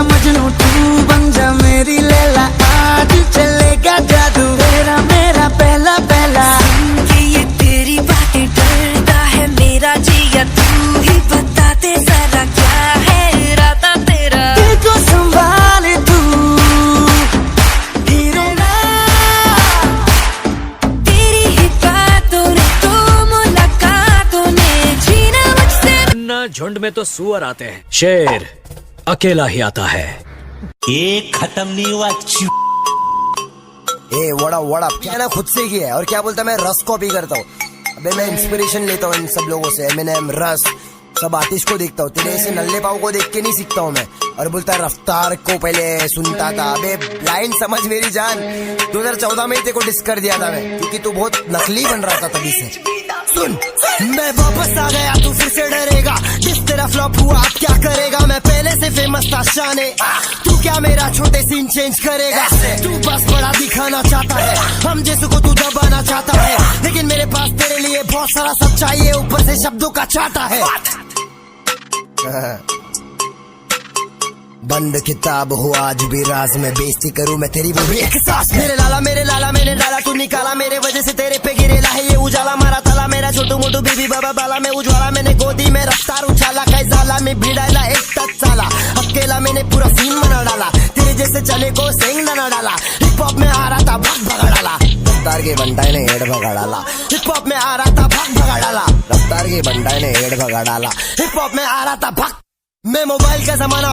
मजनू तू बन जा मेरी लैला, आज चलेगा जादू तेरा मेरा पहला पहला। ये तेरी बातें डरता है मेरा जिया, तू ही बता दे जरा क्या है इरादा तेरा। दिल को संभाले तू हीरो ना, तेरी ही बातों ने तो मुलाकातों ने जीना मुझसे। ना झुंड में तो सुअर आते हैं, शेर अकेला ही आता है। ये खत्म नहीं हुआ। ए वड़ा क्या ना खुद से ही है और क्या बोलता मैं रस कॉपी करता हूँ। अबे मैं इंस्पिरेशन लेता हूँ इन सब लोगों से, एमिनेम, रस, सब आर्टिस्ट को देखता हूँ। तेरे ऐसे नल्ले पाव को देख के नहीं सीखता हूँ मैं। और बोलता है रफ्तार को पहले सुनता था। अबे लाइन समझ मेरी जान, 2014 में तेरे को डिस कर दिया था मैं, क्योंकि तू बहुत नकली बन रहा था तभी से। सुन, मैं वापस आ गया, तू फिर से डरेगा। जिस तेरा फ्लॉप हुआ अब क्या करेगा, मैं पहले से फेमस था शाने, तू क्या मेरा छोटे सीन चेंज करेगा। तू बस बड़ा दिखाना चाहता है, हम जैसे को तू दबाना चाहता है, लेकिन मेरे पास तेरे लिए बहुत सारा सच्चाई है, ऊपर से शब्दों का चाहता है। बंद किताब हो आज भी राज में, बेइज्जती करूं मैं तेरी वो भी एक सांस। मेरे लाला मैंने डाला तू निकाला, मेरे वजह से तेरे पे गिरेला है ये उजाला। मारा ताला मेरा छोटू मोटू बीबी बाबा बाला में उज्वाला, मैंने गोदी में रफ्तार उछाला, कैजाला में भिड़ाला एक टच साला। अकेला मैंने पूरा सीन बना डाला, तेरे जैसे चले को सेंग ना डाला। हिप हॉप में आ रहा था भाग भगा डाला, रफ्तार के बंटाई ने हेड भगा डाला। हिप हॉप में आ रहा था भाग भगा डाला, रफ्तार के बंटाई ने हेड भगा डाला। हिप हॉप में आ रहा था भाग, मैं मोबाइल का जमाना